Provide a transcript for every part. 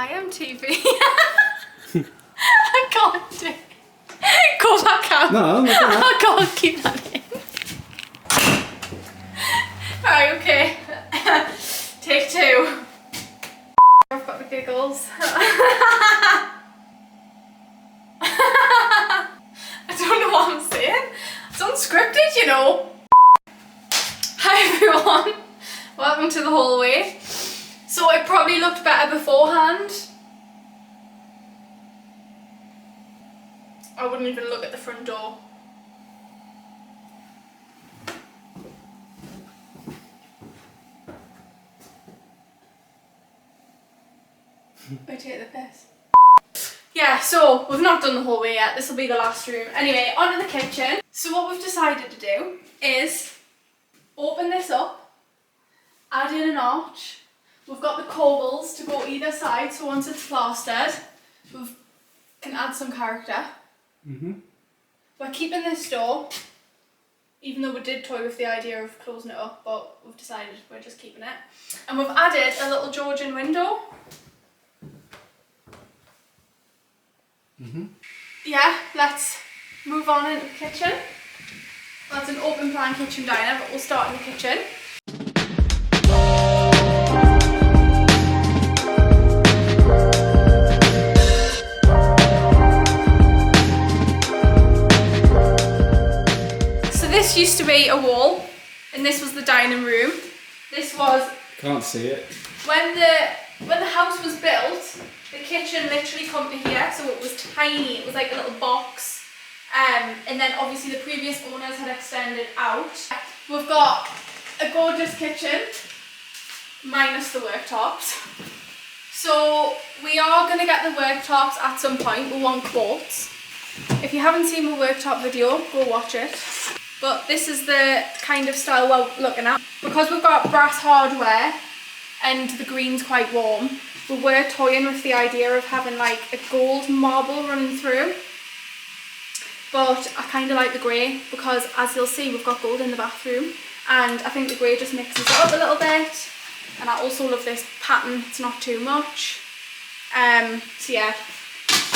Hi, I'm TV. I can't do it. Go back out. No, I can't keep that in. Right, okay. Take two. I've got the giggles. I don't know what I'm saying. It's unscripted, you know. Hi everyone. Welcome to the hallway. So it probably looked better beforehand. I wouldn't even look at the front door. I take the piss. Yeah, so we've not done the hallway yet. This will be the last room. Anyway, onto the kitchen. So what we've decided to do is open this up, add in an arch. We've got the cobbles to go either side, so once it's plastered, we can add some character. We're keeping this door, even though we did toy with the idea of closing it up, but we've decided we're just keeping it. And we've added a little Georgian window. Yeah, let's move on into the kitchen. That's an open plan kitchen diner, but we'll start in the kitchen. This used to be a wall, and this was the dining room. This was... Can't see it. When the house was built, the kitchen literally come to here, so it was tiny. It was like a little box. And then obviously the previous owners had extended out. We've got a gorgeous kitchen, minus the worktops. So we are going to get the worktops at some point. We want quotes. If you haven't seen my worktop video, go watch it. But this is the kind of style we're looking at. Because we've got brass hardware and the green's quite warm, we were toying with the idea of having like a gold marble running through. But I kind of like the grey because, as you'll see, we've got gold in the bathroom. And I think the grey just mixes it up a little bit. And I also love this pattern, it's not too much. So yeah.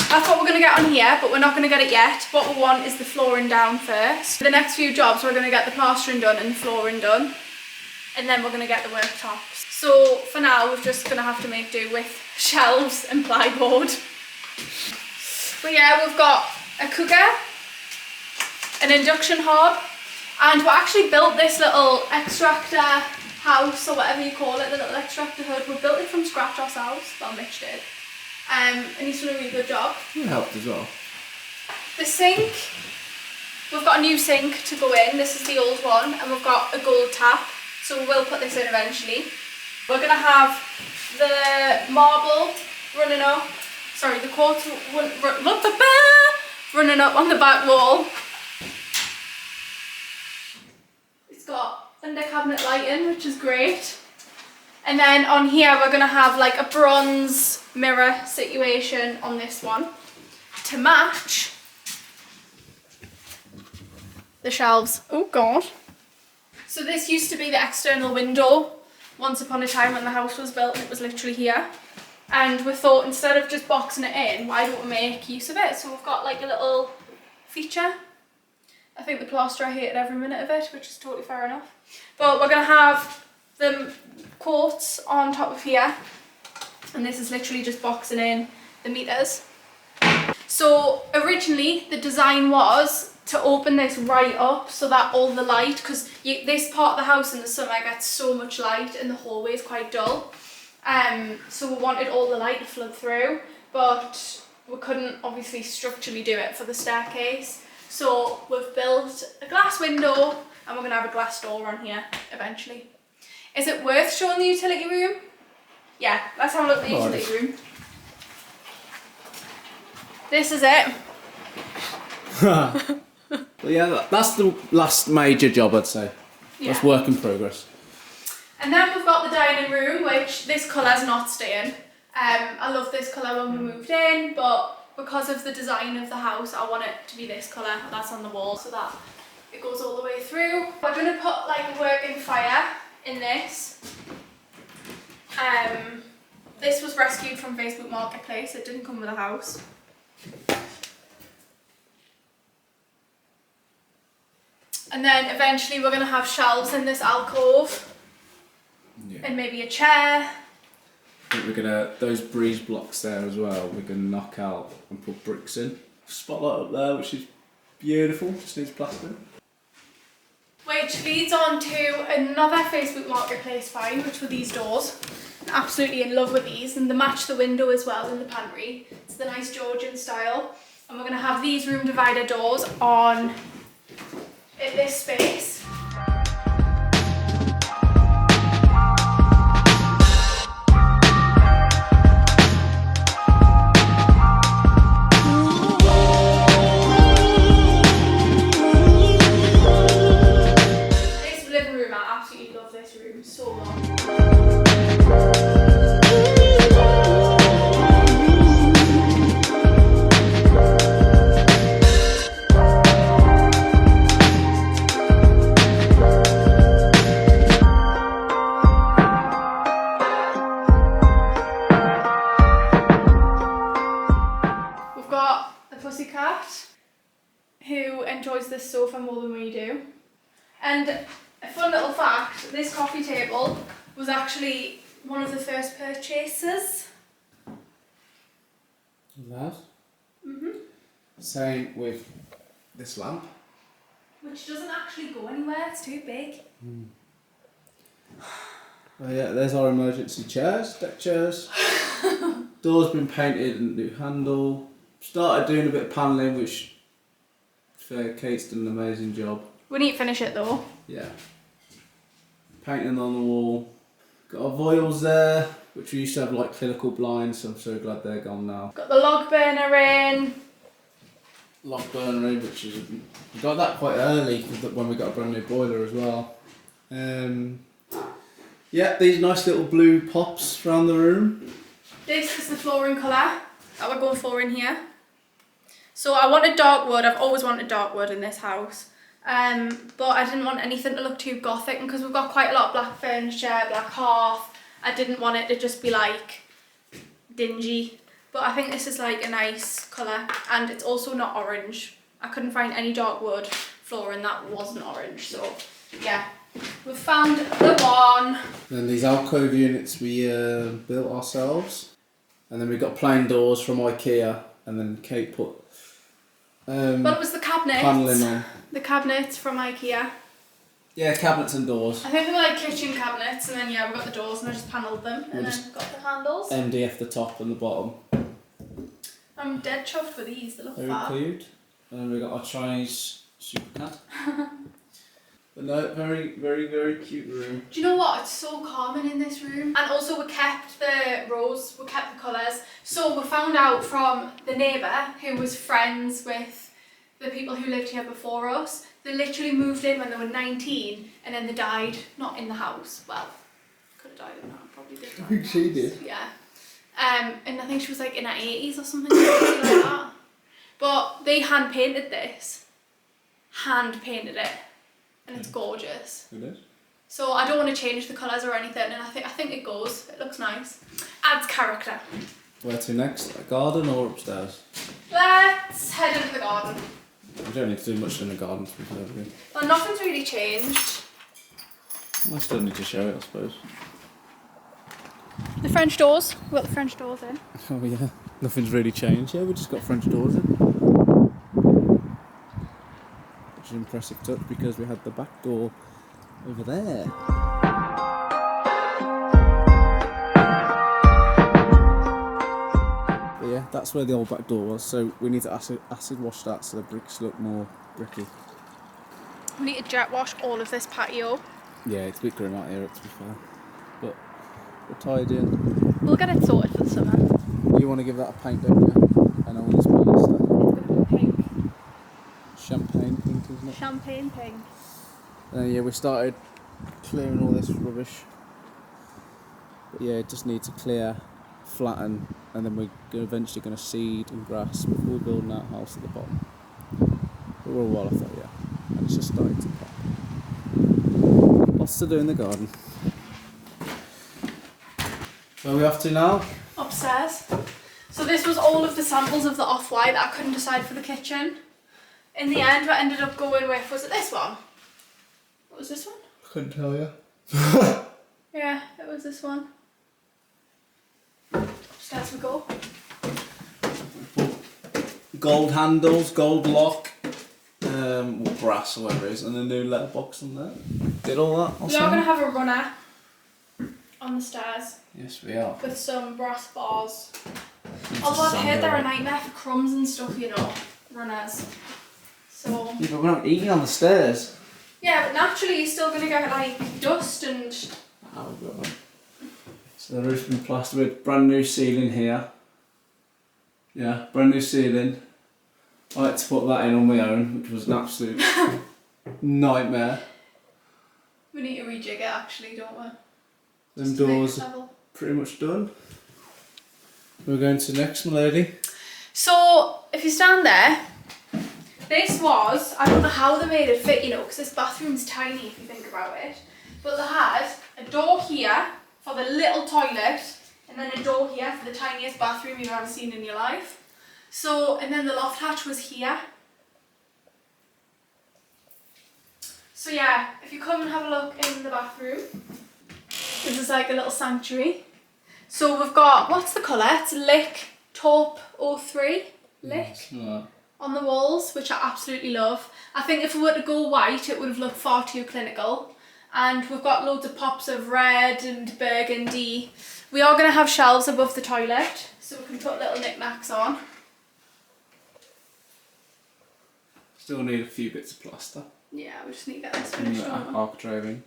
That's what we're going to get on here, but we're not going to get it yet. What we want is the flooring down first. For the next few jobs, we're going to get the plastering done and the flooring done. And then we're going to get the worktops. So for now, we're just going to have to make do with shelves and plywood. But yeah, we've got a cooker, an induction hob, and we actually built this little extractor house, or whatever you call it, the little extractor hood. We built it from scratch ourselves. Well, Mitch did. And he's done a really good job. You helped as well. The sink, we've got a new sink to go in. This is the old one, and we've got a gold tap, so we will put this in eventually. We're going to have the marble running up, sorry, the quartz running up on the back wall. It's got under cabinet lighting, which is great. And then on here we're going to have like a bronze mirror situation on this one to match the shelves. Oh god. So this used to be the external window once upon a time when the house was built, and it was literally here. And we thought, instead of just boxing it in, why don't we make use of it? So we've got like a little feature. I think the plasterer hated every minute of it, which is totally fair enough. But we're going to have the quotes on top of here, and this is literally just boxing in the meters. So originally the design was to open this right up so that all the light, because this part of the house in the summer gets so much light and the hallway is quite dull, so we wanted all the light to flood through, but we couldn't obviously structurally do it for the staircase. So we've built a glass window, and we're going to have a glass door on here eventually. Is it worth showing the utility room? Yeah, let's have a look at the utility room. This is it. But yeah, that's the last major job, I'd say. Yeah. That's work in progress. And then we've got the dining room, which this colour's not staying. I love this colour when we moved in, but because of the design of the house, I want it to be this colour that's on the wall, so that it goes all the way through. We're going to put like a working fire in this. This was rescued from Facebook Marketplace. It didn't come with a house. And then eventually we're going to have shelves in this alcove. Yeah. And maybe a chair. I think we're gonna, those breeze blocks there as well, we're gonna knock out and put bricks in. Spotlight up there, which is beautiful, just needs plastering. Which leads on to another Facebook Marketplace find, which were these doors. I'm absolutely in love with these, and they match the window as well in the pantry. It's the nice Georgian style. And we're going to have these room divider doors on in this space. This living room, I absolutely love this room so much. Who enjoys this sofa more than we do. And a fun little fact, this coffee table was actually one of the first purchases. That? Same with this lamp. Which doesn't actually go anywhere, it's too big. Oh yeah, there's our emergency chairs, deck chairs. Door's been painted and new handle. Started doing a bit of panelling, which Kate's done an amazing job. We need to finish it though. Yeah. Painting on the wall. Got our voiles there, which we used to have like clinical blinds, so I'm so glad they're gone now. Got the log burner in. Log burner in, which is, we got that quite early when we got a brand new boiler as well. Yeah, these nice little blue pops around the room. This is the flooring colour that we're going for in here. So I wanted dark wood. I've always wanted dark wood in this house. But I didn't want anything to look too gothic, and because we've got quite a lot of black furniture, black hearth, I didn't want it to just be like dingy. But I think this is like a nice colour, and it's also not orange. I couldn't find any dark wood flooring that wasn't orange, so yeah. We've found the one. Then these alcove units we built ourselves, and then we got plain doors from IKEA, and then Kate put well, it was the cabinets. panelling on. The cabinets from IKEA. Yeah, cabinets and doors. I think they were like kitchen cabinets, and then yeah, we got the doors and I just panelled them, and just then got the handles. MDF the top and the bottom. I'm dead chuffed with these, they look Very fab. cute. And then we got our Chinese super cat. But no, very, very, very cute room. Do you know what? It's so calming in this room. And also we kept the rose, we kept the colours. So we found out from the neighbour who was friends with the people who lived here before us. They literally moved in when they were 19 and then they died, not in the house. Well, could have died in that, probably did. I think she did. Yeah. And I think she was like in her 80s or something like that. But they hand painted this. Hand painted it. And it's gorgeous. It is. So I don't want to change the colours or anything, and I think it goes. It looks nice. Adds character. Where to next? A garden or upstairs? Let's head into the garden. We don't need to do much in the garden to be fair, do we? Well, nothing's really changed. I still need to show it, I suppose. The French doors. We've got the French doors in. Oh yeah, nothing's really changed. Yeah, we just got French doors in. Which is an impressive touch because we had the back door over there. But yeah, that's where the old back door was, so we need to acid wash that so the bricks look more bricky. We need to jet wash all of this patio. Yeah, it's a bit grim out here to be fair, but we're tied in. We'll get it sorted for the summer. You want to give that a paint, don't you? I know all this paint It's going to be pink. Champagne pink, isn't it? Champagne pink. Yeah, we started clearing all this rubbish. But yeah, it just needs to clear, flatten, and then we're eventually going to seed and grass before building that house at the bottom. But we're all well off that, yeah. And it's just starting to pop. Lots to do in the garden. Where are we off to now? Upstairs. So this was all of the samples of the off-white that I couldn't decide for the kitchen. In the end, I ended up going with, was it this one? What was this one? I couldn't tell you. Yeah, it was this one. Upstairs we go. Gold handles, gold lock, or brass or whatever it is, and a new letterbox on there. Did all that? We are going to have a runner on the stairs. Yes, we are. With some brass bars. Although I've heard they're a nightmare for crumbs and stuff, you know, runners. So. Yeah, but we're not eating on the stairs. Yeah, but naturally you're still going to get like dust and. Oh, God. So the roof's been plastered with brand new ceiling here. Yeah, brand new ceiling. I had to put that in on my own, which was an absolute nightmare. We need to rejig it actually, don't we? Them doors are pretty much done. We're going to next, my lady. So, if you stand there, this was, I don't know how they made it fit, you know, because this bathroom's tiny if you think about it. But they had a door here for the little toilet, and then a door here for the tiniest bathroom you've ever seen in your life. So, and then the loft hatch was here. So yeah, if you come and have a look in the bathroom, this is like a little sanctuary. So we've got, what's the colour? It's Lick Taupe 03, Lick, on the walls, which I absolutely love. I think if we were to go white, it would have looked far too clinical. And we've got loads of pops of red and burgundy. We are going to have shelves above the toilet, so we can put little knickknacks on. Still need a few bits of plaster. Yeah, we just need to get this finished. Architraving.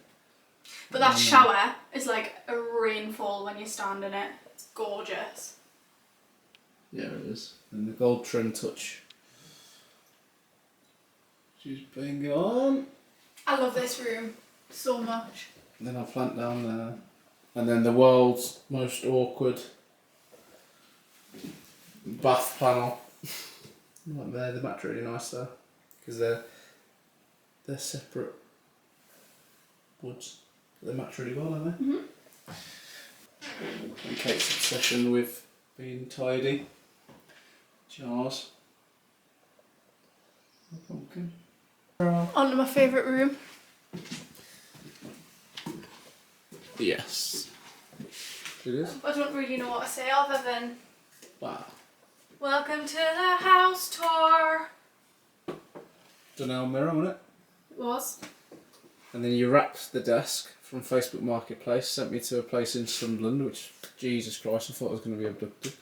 But that shower is like a rainfall when you stand in it. It's gorgeous. Yeah, it is. And the gold trim touch. She's putting it on. I love this room so much. And then I'll plant down there. And then the world's most awkward bath panel. Right there, the mat's really nice there. Because they're separate woods. They match really well, don't they? Mm-hmm. And Kate's obsession with being tidy. Jars. A pumpkin. On to my favourite room. Yes. It is. I don't really know what to say other than Wow. welcome to the house tour. Dunelm mirror on it. It was. And then you wrapped the desk from Facebook Marketplace, sent me to a place in Sunderland, which, Jesus Christ, I thought I was going to be abducted.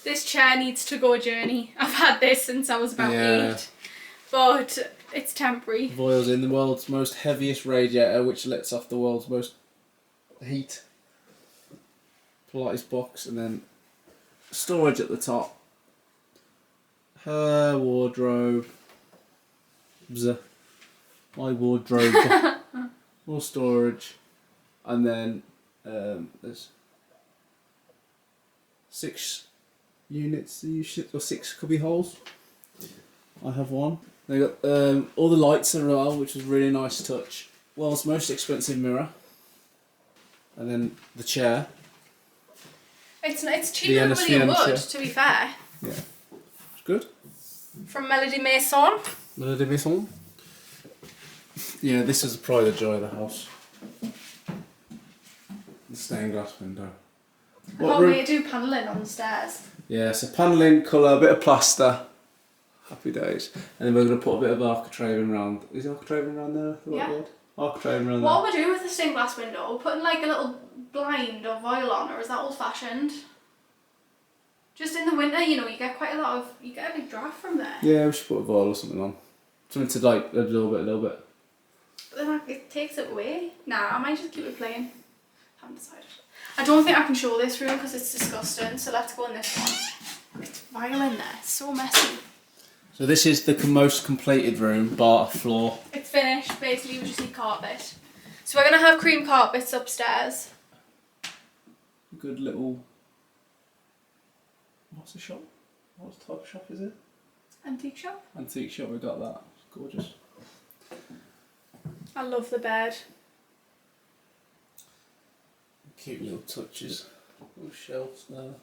This chair needs to go journey. I've had this since I was about 8. But it's temporary. Voil's in the world's most heaviest radiator, which lets off the world's most heat. Pilates box, and then storage at the top. Her wardrobe. Bzz. My wardrobe. More storage. And then there's 6 units, or 6 cubby holes. I have one. They got all the lights as well, which was a really nice touch. World's most expensive mirror. And then the chair. It's cheaper than William Wood, to be fair. Yeah. It's good. From Melody Maison. Melody Maison. Yeah, this is probably the joy of the house. The stained glass window. I can't wait to do panelling on the stairs. Yeah, so panelling, colour, a bit of plaster. Happy days. And then we're going to put a bit of architraving around. Is architraving around there? Yeah. Architraving around there. What are we doing with the stained glass window? We're putting like a little blind or vial on, or is that old fashioned? Just in the winter, you know, you get a big draft from there. Yeah, we should put a vial or something on. Something to like a little bit. But then it takes it away. Nah, I might just keep it plain. Haven't decided. I don't think I can show this room because it's disgusting, so let's go in this one. It's vile in there, it's so messy. So this is the most completed room, bar, floor. It's finished, basically we just need carpet. So we're going to have cream carpets upstairs. Good little... What's the shop? What type of shop is it? Antique shop. Antique shop, we got that. It's gorgeous. I love the bed. Cute little touches. All shelves now.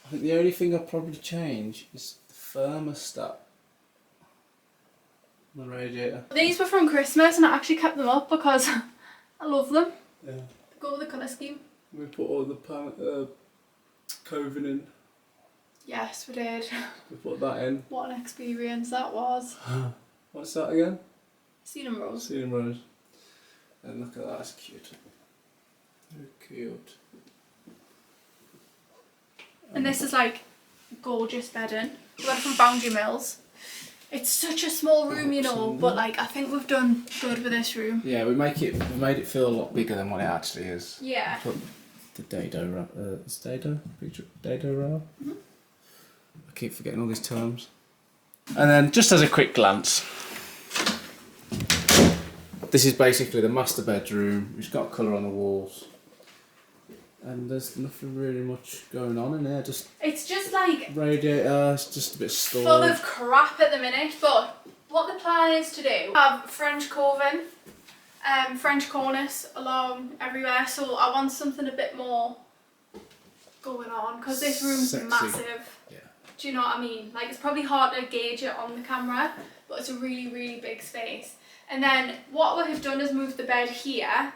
I think the only thing I'd probably change is the thermostat. The radiator. These were from Christmas and I actually kept them up because I love them. Yeah. Go with the colour scheme. We put all the coving in. Yes, we did. We put that in. What an experience that was. What's that again? Cinnamon rolls. Cinnamon rolls. And look at that, it's cute. Very cute. And this is like gorgeous bedding. We got it from Boundary Mills. It's such a small room, you know, but like I think we've done good with this room. Yeah, we made it feel a lot bigger than what it actually is. Yeah. Put the dado rail. Mm-hmm. I keep forgetting all these terms. And then just as a quick glance, this is basically the master bedroom. It's got colour on the walls. And there's nothing really much going on in there, It's just like radiator, it's just a bit storage. full of crap at the minute, but what the plan is to do, have French coving, French cornice along everywhere, so I want something a bit more going on, because this room's Sexy. Massive. Yeah. Do you know what I mean? Like, it's probably hard to gauge it on the camera, but it's a really, really big space. And then what we have done is move the bed here,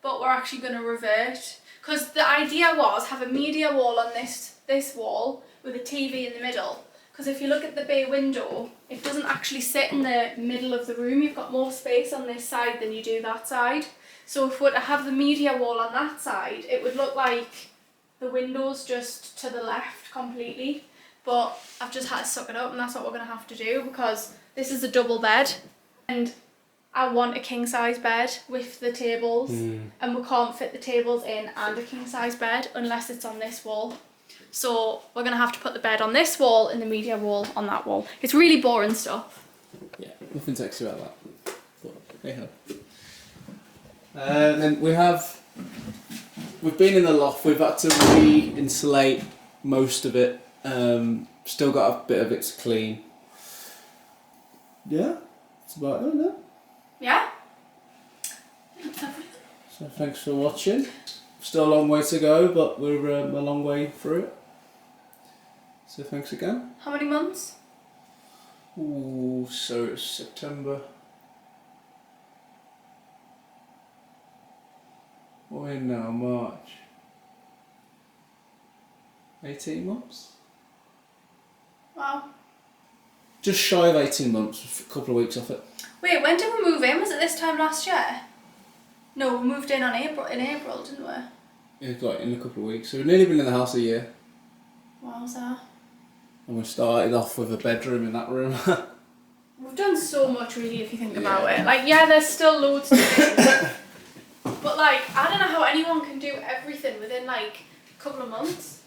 but we're actually going to revert. Because the idea was have a media wall on this wall with a TV in the middle. Because if you look at the bay window, it doesn't actually sit in the middle of the room. You've got more space on this side than you do that side. So if we were to have the media wall on that side, it would look like the window's just to the left completely. But I've just had to suck it up, and that's what we're going to have to do, because this is a double bed. And I want a king size bed with the tables, and we can't fit the tables in and a king size bed unless it's on this wall. So we're going to have to put the bed on this wall and the media wall on that wall. It's really boring stuff. Yeah, nothing sexy about that. But anyhow. And then we've been in the loft, we've had to re-insulate most of it. Still got a bit of it to clean. Yeah, that's about it, isn't it? Yeah? So thanks for watching. Still a long way to go, but we're a long way through it. So thanks again. How many months? Ooh, so it's September. We're in now, March. 18 months? Wow. Just shy of 18 months, with a couple of weeks off it. Wait, when did we move in? Was it this time last year? No, we moved in in April, didn't we? Yeah, got it in a couple of weeks. So we've nearly been in the house a year. Wowza. And we started off with a bedroom in that room. We've done so much, really, if you think about it. Like, yeah, there's still loads to do. But, like, I don't know how anyone can do everything within, like, a couple of months.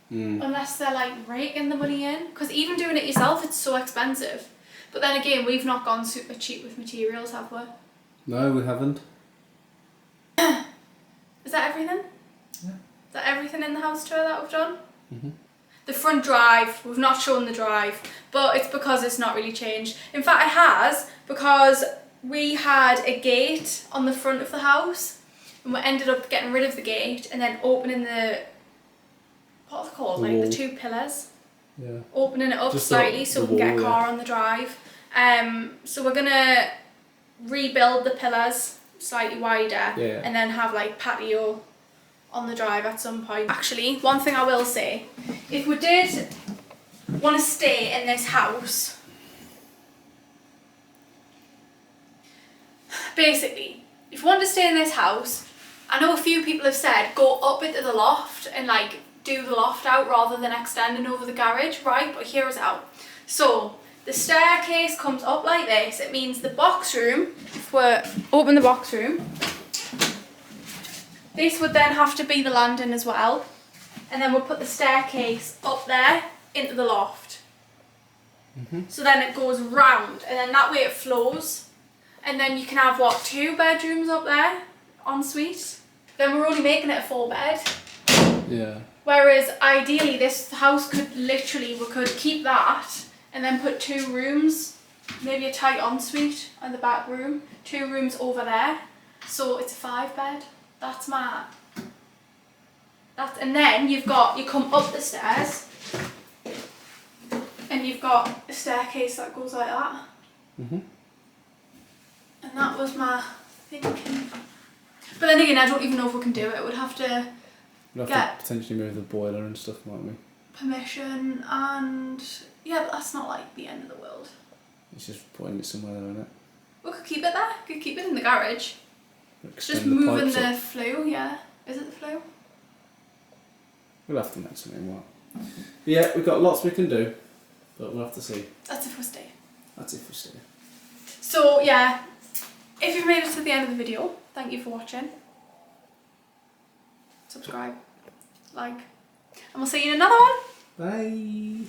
Unless they're, like, raking the money in. Because even doing it yourself, it's so expensive. But then again, we've not gone super cheap with materials, have we? No, we haven't. Is that everything? Yeah. Is that everything in the house tour that we've done? Mm-hmm. The front drive, we've not shown the drive, but it's because it's not really changed. In fact, it has, because we had a gate on the front of the house, and we ended up getting rid of the gate and then opening the, what are they called, like the two pillars? Yeah. Opening it up Just slightly so we can get a car on the drive. So we're gonna rebuild the pillars slightly wider, and then have like patio on the drive at some point. Actually, one thing I will say, if we did want to stay in this house, basically, if you want to stay in this house, I know a few people have said go up into the loft and like do the loft out rather than extending over the garage, right? But here's how. So the staircase comes up like this. It means the box room, if we open the box room, this would then have to be the landing as well. And then we'll put the staircase up there into the loft. So then it goes round, and then that way it flows. And then you can have, what, 2 bedrooms up there, en suite. Then we're only making it a 4-bed. Yeah. Whereas ideally this house could literally, we could keep that and then put 2 rooms, maybe a tight ensuite in the back room, 2 rooms over there. So it's a 5-bed. That's my And then you come up the stairs, and you've got a staircase that goes like that. Mhm. And that was my thinking. But then again, I don't even know if we can do it. We'd have to We'll have to potentially move the boiler and stuff, might we? permission, and yeah, but that's not like the end of the world. It's just putting it somewhere there, isn't it? We could keep it there. We could keep it in the garage. Extend Just the moving pipes the up. flue, yeah. Is it the flue? We'll have to make something work. Yeah, we've got lots we can do, but we'll have to see. That's if we stay. That's if we stay. So yeah, if you've made it to the end of the video, thank you for watching. Subscribe, like, and we'll see you in another one. Bye.